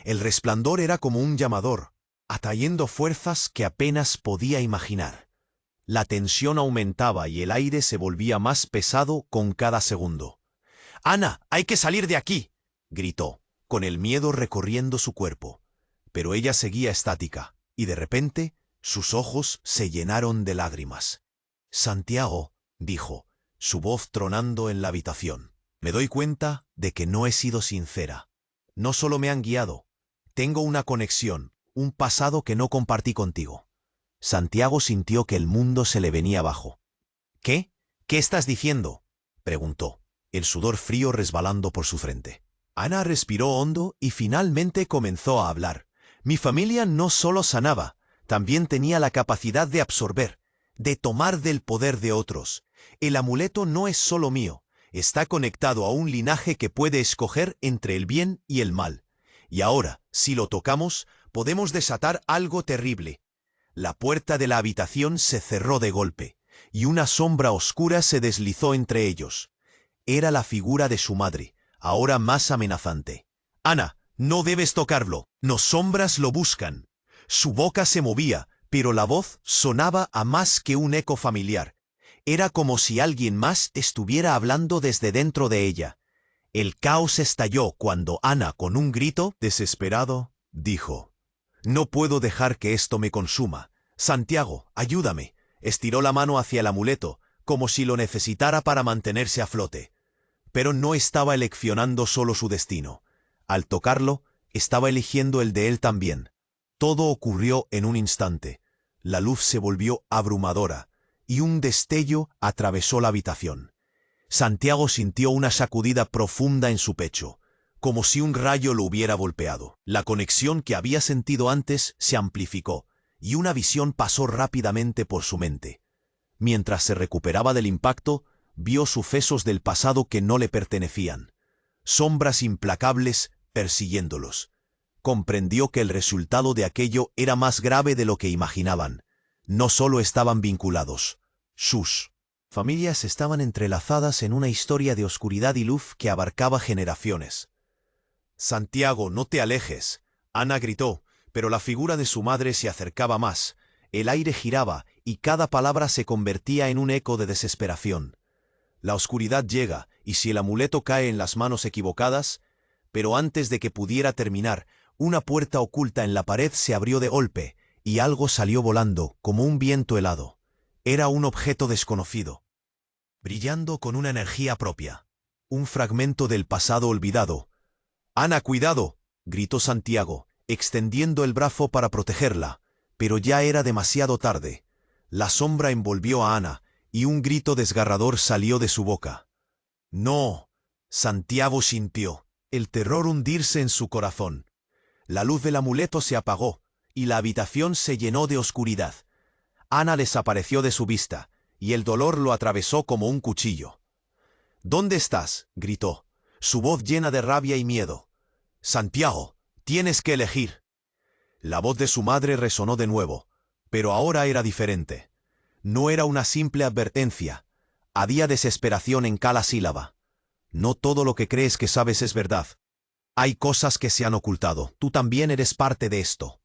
El resplandor era como un llamador, atrayendo fuerzas que apenas podía imaginar. La tensión aumentaba y el aire se volvía más pesado con cada segundo. «Ana, hay que salir de aquí», gritó, con el miedo recorriendo su cuerpo. Pero ella seguía estática, y de repente sus ojos se llenaron de lágrimas. «Santiago», dijo, su voz tronando en la habitación, «me doy cuenta de que no he sido sincera. No solo me han guiado, tengo una conexión, un pasado que no compartí contigo». Santiago sintió que el mundo se le venía abajo. «¿Qué? ¿Qué estás diciendo?», preguntó, el sudor frío resbalando por su frente. Ana respiró hondo y finalmente comenzó a hablar. «Mi familia no solo sanaba, también tenía la capacidad de absorber, de tomar del poder de otros. El amuleto no es solo mío, está conectado a un linaje que puede escoger entre el bien y el mal. Y ahora, si lo tocamos, podemos desatar algo terrible». La puerta de la habitación se cerró de golpe, y una sombra oscura se deslizó entre ellos. Era la figura de su madre, ahora más amenazante. «Ana, no debes tocarlo, las sombras lo buscan». Su boca se movía, pero la voz sonaba a más que un eco familiar. Era como si alguien más estuviera hablando desde dentro de ella. El caos estalló cuando Ana, con un grito desesperado, dijo: «No puedo dejar que esto me consuma. Santiago, ayúdame». Estiró la mano hacia el amuleto, como si lo necesitara para mantenerse a flote. Pero no estaba eleccionando solo su destino. Al tocarlo, estaba eligiendo el de él también. Todo ocurrió en un instante. La luz se volvió abrumadora, y un destello atravesó la habitación. Santiago sintió una sacudida profunda en su pecho, como si un rayo lo hubiera golpeado. La conexión que había sentido antes se amplificó, y una visión pasó rápidamente por su mente. Mientras se recuperaba del impacto, vio sucesos del pasado que no le pertenecían. Sombras implacables persiguiéndolos. Comprendió que el resultado de aquello era más grave de lo que imaginaban. No solo estaban vinculados, sus familias estaban entrelazadas en una historia de oscuridad y luz que abarcaba generaciones. «Santiago, no te alejes», Ana gritó, pero la figura de su madre se acercaba más. El aire giraba y cada palabra se convertía en un eco de desesperación. La oscuridad llega, y si el amuleto cae en las manos equivocadas... Pero antes de que pudiera terminar, una puerta oculta en la pared se abrió de golpe, y algo salió volando, como un viento helado. Era un objeto desconocido, brillando con una energía propia. Un fragmento del pasado olvidado. «Ana, cuidado», gritó Santiago, extendiendo el brazo para protegerla, pero ya era demasiado tarde. La sombra envolvió a Ana, y un grito desgarrador salió de su boca. «No», Santiago sintió el terror hundirse en su corazón. La luz del amuleto se apagó, y la habitación se llenó de oscuridad. Ana desapareció de su vista, y el dolor lo atravesó como un cuchillo. «¿Dónde estás?», gritó, su voz llena de rabia y miedo. «Santiago, tienes que elegir». La voz de su madre resonó de nuevo, pero ahora era diferente. No era una simple advertencia. Había desesperación en cada sílaba. «No todo lo que crees que sabes es verdad. Hay cosas que se han ocultado. Tú también eres parte de esto».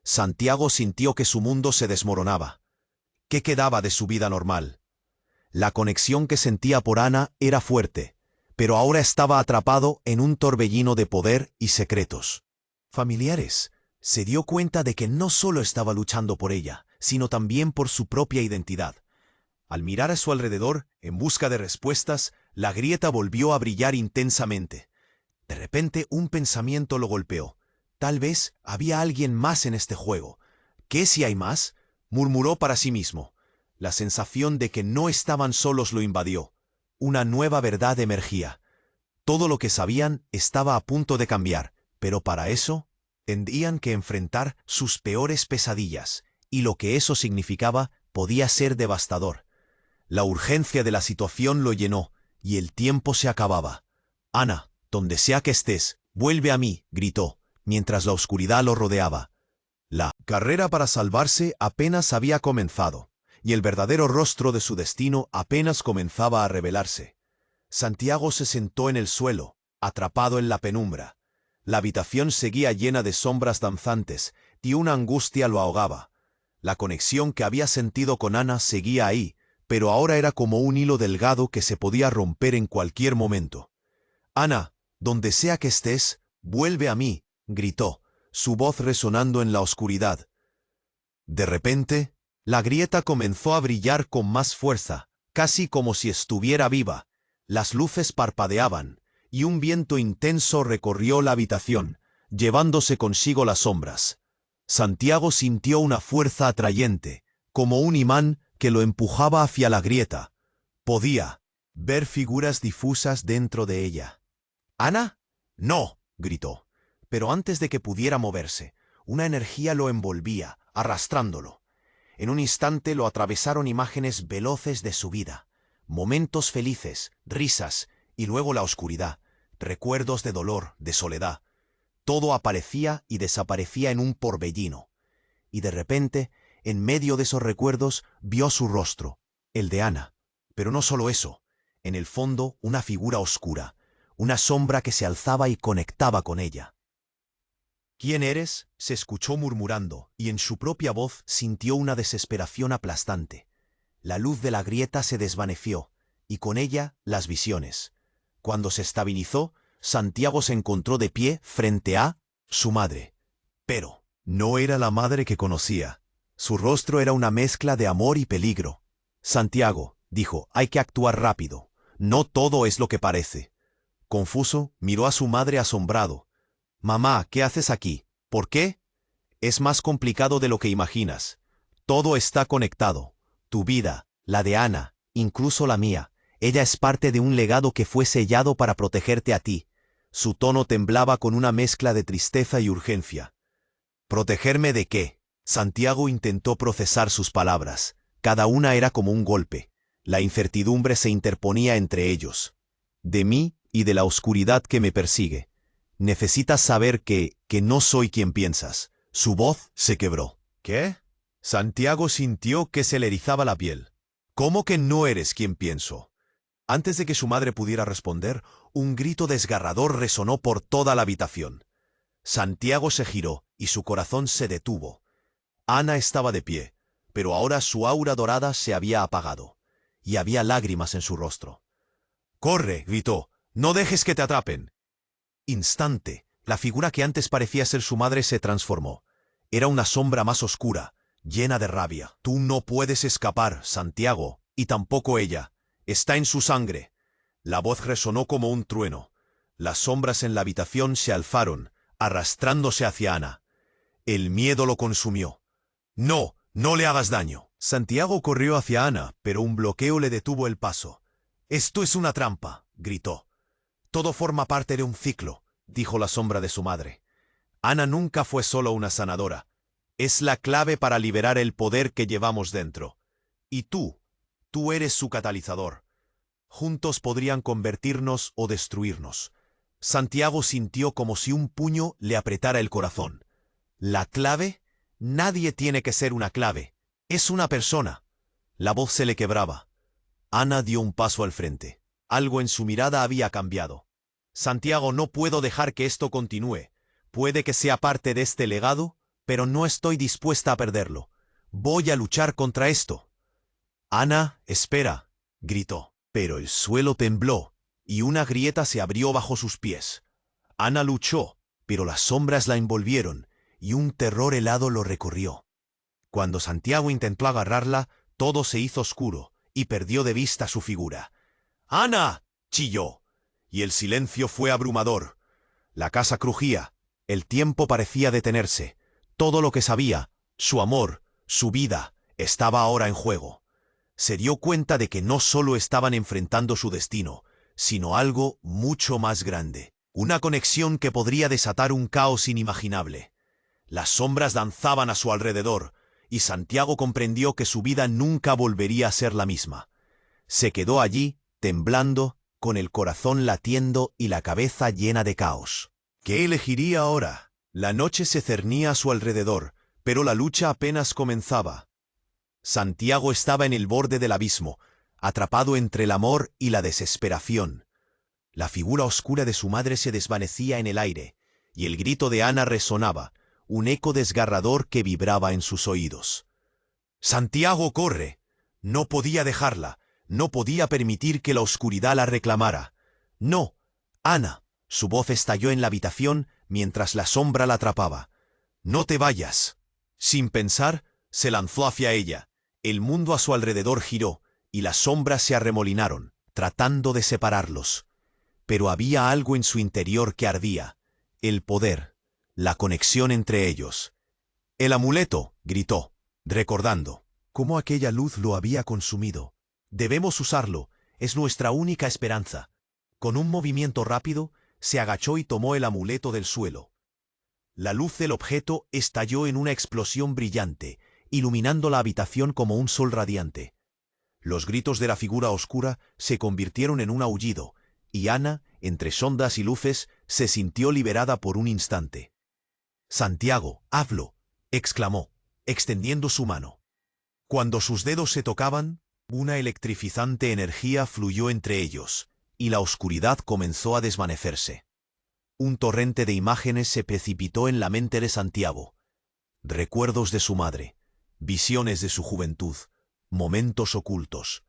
Santiago sintió que su mundo se desmoronaba. ¿Qué quedaba de su vida normal? La conexión que sentía por Ana era fuerte, pero ahora estaba atrapado en un torbellino de poder y secretos familiares. Se dio cuenta de que no solo estaba luchando por ella, sino también por su propia identidad. Al mirar a su alrededor, en busca de respuestas, la grieta volvió a brillar intensamente. De repente, un pensamiento lo golpeó. Tal vez había alguien más en este juego. ¿Qué si hay más?, murmuró para sí mismo. La sensación de que no estaban solos lo invadió. Una nueva verdad emergía. Todo lo que sabían estaba a punto de cambiar, pero para eso tendrían que enfrentar sus peores pesadillas, y lo que eso significaba podía ser devastador. La urgencia de la situación lo llenó, y el tiempo se acababa. «Ana, donde sea que estés, vuelve a mí», gritó, mientras la oscuridad lo rodeaba. La carrera para salvarse apenas había comenzado, y el verdadero rostro de su destino apenas comenzaba a revelarse. Santiago se sentó en el suelo, atrapado en la penumbra. La habitación seguía llena de sombras danzantes, y una angustia lo ahogaba. La conexión que había sentido con Ana seguía ahí, pero ahora era como un hilo delgado que se podía romper en cualquier momento. «Ana, donde sea que estés, vuelve a mí», gritó, su voz resonando en la oscuridad. De repente, la grieta comenzó a brillar con más fuerza, casi como si estuviera viva. Las luces parpadeaban, y un viento intenso recorrió la habitación, llevándose consigo las sombras. Santiago sintió una fuerza atrayente, como un imán que lo empujaba hacia la grieta. Podía ver figuras difusas dentro de ella. «¿Ana?» «No», gritó. Pero antes de que pudiera moverse, una energía lo envolvía, arrastrándolo. En un instante lo atravesaron imágenes veloces de su vida. Momentos felices, risas, y luego la oscuridad, recuerdos de dolor, de soledad. Todo aparecía y desaparecía en un torbellino. Y de repente, en medio de esos recuerdos, vio su rostro, el de Ana. Pero no solo eso, en el fondo una figura oscura, una sombra que se alzaba y conectaba con ella. «¿Quién eres?», se escuchó murmurando, y en su propia voz sintió una desesperación aplastante. La luz de la grieta se desvaneció, y con ella las visiones. Cuando se estabilizó, Santiago se encontró de pie frente a su madre. Pero no era la madre que conocía. Su rostro era una mezcla de amor y peligro. «Santiago», dijo, «hay que actuar rápido. No todo es lo que parece». Confuso, miró a su madre asombrado. «Mamá, ¿qué haces aquí? ¿Por qué?» «Es más complicado de lo que imaginas. Todo está conectado. Tu vida, la de Ana, incluso la mía. Ella es parte de un legado que fue sellado para protegerte a ti». Su tono temblaba con una mezcla de tristeza y urgencia. «¿Protegerme de qué?». Santiago intentó procesar sus palabras. Cada una era como un golpe. La incertidumbre se interponía entre ellos. «De mí y de la oscuridad que me persigue. Necesitas saber que no soy quien piensas». Su voz se quebró. «¿Qué?». Santiago sintió que se le erizaba la piel. «¿Cómo que no eres quien pienso?». Antes de que su madre pudiera responder, un grito desgarrador resonó por toda la habitación. Santiago se giró y su corazón se detuvo. Ana estaba de pie, pero ahora su aura dorada se había apagado, y había lágrimas en su rostro. «¡Corre!», gritó. «¡No dejes que te atrapen!». Instante, la figura que antes parecía ser su madre se transformó. Era una sombra más oscura, llena de rabia. «Tú no puedes escapar, Santiago, y tampoco ella. Está en su sangre». La voz resonó como un trueno. Las sombras en la habitación se alzaron, arrastrándose hacia Ana. El miedo lo consumió. «No, no le hagas daño». Santiago corrió hacia Ana, pero un bloqueo le detuvo el paso. «Esto es una trampa», gritó. «Todo forma parte de un ciclo», dijo la sombra de su madre. «Ana nunca fue solo una sanadora. Es la clave para liberar el poder que llevamos dentro. Y tú eres su catalizador. Juntos podrían convertirnos o destruirnos». Santiago sintió como si un puño le apretara el corazón. «¿La clave? Nadie tiene que ser una clave. Es una persona». La voz se le quebraba. Ana dio un paso al frente. Algo en su mirada había cambiado. «Santiago, no puedo dejar que esto continúe. Puede que sea parte de este legado, pero no estoy dispuesta a perderlo. Voy a luchar contra esto». «Ana, espera», gritó. Pero el suelo tembló, y una grieta se abrió bajo sus pies. Ana luchó, pero las sombras la envolvieron, y un terror helado lo recorrió. Cuando Santiago intentó agarrarla, todo se hizo oscuro, y perdió de vista su figura. «¡Ana!», chilló, y el silencio fue abrumador. La casa crujía, el tiempo parecía detenerse. Todo lo que sabía, su amor, su vida, estaba ahora en juego. Se dio cuenta de que no solo estaban enfrentando su destino, sino algo mucho más grande. Una conexión que podría desatar un caos inimaginable. Las sombras danzaban a su alrededor, y Santiago comprendió que su vida nunca volvería a ser la misma. Se quedó allí, temblando, con el corazón latiendo y la cabeza llena de caos. ¿Qué elegiría ahora? La noche se cernía a su alrededor, pero la lucha apenas comenzaba. Santiago estaba en el borde del abismo, atrapado entre el amor y la desesperación. La figura oscura de su madre se desvanecía en el aire, y el grito de Ana resonaba, un eco desgarrador que vibraba en sus oídos. «Santiago, corre». No podía dejarla, no podía permitir que la oscuridad la reclamara. «No, Ana». Su voz estalló en la habitación mientras la sombra la atrapaba. «No te vayas». Sin pensar, se lanzó hacia ella. El mundo a su alrededor giró, y las sombras se arremolinaron, tratando de separarlos. Pero había algo en su interior que ardía. El poder, la conexión entre ellos. «El amuleto», gritó, recordando cómo aquella luz lo había consumido. «Debemos usarlo, es nuestra única esperanza». Con un movimiento rápido, se agachó y tomó el amuleto del suelo. La luz del objeto estalló en una explosión brillante, iluminando la habitación como un sol radiante. Los gritos de la figura oscura se convirtieron en un aullido, y Ana, entre sondas y luces, se sintió liberada por un instante. «Santiago, hazlo», exclamó, extendiendo su mano. Cuando sus dedos se tocaban, una electrificante energía fluyó entre ellos, y la oscuridad comenzó a desvanecerse. Un torrente de imágenes se precipitó en la mente de Santiago. Recuerdos de su madre, visiones de su juventud, momentos ocultos.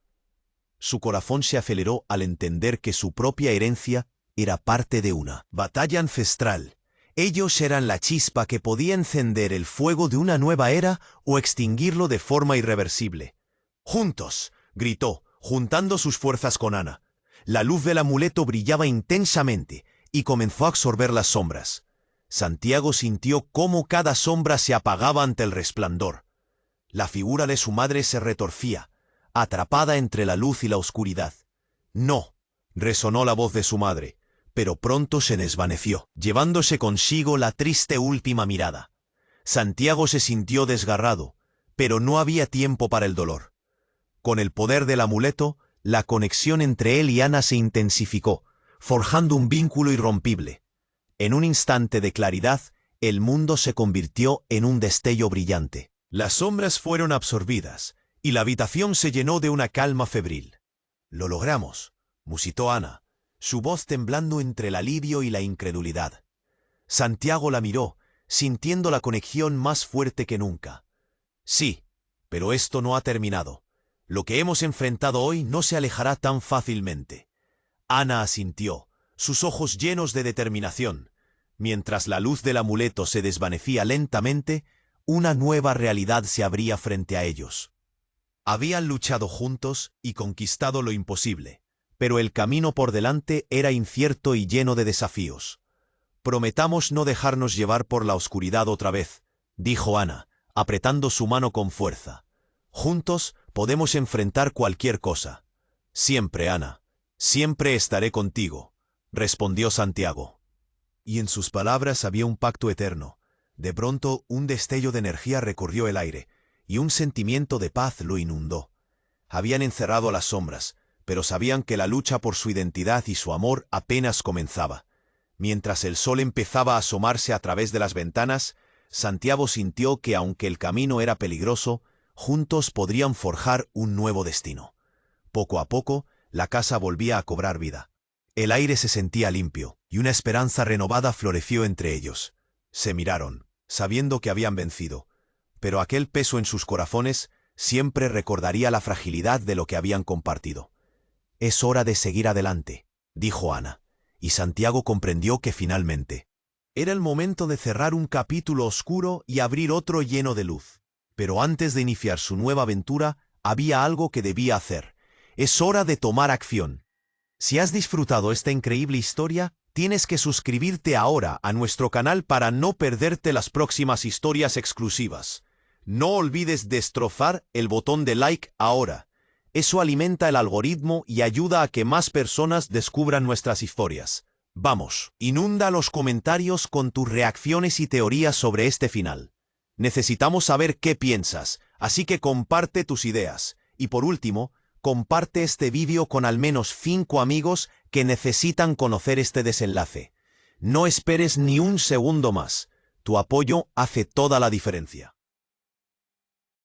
Su corazón se aceleró al entender que su propia herencia era parte de una batalla ancestral. Ellos eran la chispa que podía encender el fuego de una nueva era o extinguirlo de forma irreversible. «Juntos», gritó, juntando sus fuerzas con Ana. La luz del amuleto brillaba intensamente y comenzó a absorber las sombras. Santiago sintió cómo cada sombra se apagaba ante el resplandor. La figura de su madre se retorcía, atrapada entre la luz y la oscuridad. «No», resonó la voz de su madre, pero pronto se desvaneció, llevándose consigo la triste última mirada. Santiago se sintió desgarrado, pero no había tiempo para el dolor. Con el poder del amuleto, la conexión entre él y Ana se intensificó, forjando un vínculo irrompible. En un instante de claridad, el mundo se convirtió en un destello brillante. Las sombras fueron absorbidas, y la habitación se llenó de una calma febril. «Lo logramos», musitó Ana, su voz temblando entre el alivio y la incredulidad. Santiago la miró, sintiendo la conexión más fuerte que nunca. «Sí, pero esto no ha terminado. Lo que hemos enfrentado hoy no se alejará tan fácilmente». Ana asintió, sus ojos llenos de determinación. Mientras la luz del amuleto se desvanecía lentamente, una nueva realidad se abría frente a ellos. Habían luchado juntos y conquistado lo imposible, pero el camino por delante era incierto y lleno de desafíos. «Prometamos no dejarnos llevar por la oscuridad otra vez», dijo Ana, apretando su mano con fuerza. «Juntos podemos enfrentar cualquier cosa». «Siempre, Ana, siempre estaré contigo», respondió Santiago. Y en sus palabras había un pacto eterno. De pronto, un destello de energía recorrió el aire, y un sentimiento de paz lo inundó. Habían encerrado a las sombras, pero sabían que la lucha por su identidad y su amor apenas comenzaba. Mientras el sol empezaba a asomarse a través de las ventanas, Santiago sintió que aunque el camino era peligroso, juntos podrían forjar un nuevo destino. Poco a poco, la casa volvía a cobrar vida. El aire se sentía limpio, y una esperanza renovada floreció entre ellos. Se miraron, sabiendo que habían vencido, pero aquel peso en sus corazones siempre recordaría la fragilidad de lo que habían compartido. «Es hora de seguir adelante», dijo Ana, y Santiago comprendió que finalmente era el momento de cerrar un capítulo oscuro y abrir otro lleno de luz. Pero antes de iniciar su nueva aventura, había algo que debía hacer. Es hora de tomar acción. Si has disfrutado esta increíble historia, tienes que suscribirte ahora a nuestro canal para no perderte las próximas historias exclusivas. No olvides destrozar el botón de like ahora. Eso alimenta el algoritmo y ayuda a que más personas descubran nuestras historias. Vamos, inunda los comentarios con tus reacciones y teorías sobre este final. Necesitamos saber qué piensas, así que comparte tus ideas. Y por último, comparte este vídeo con al menos 5 amigos que necesitan conocer este desenlace. No esperes ni un segundo más. Tu apoyo hace toda la diferencia.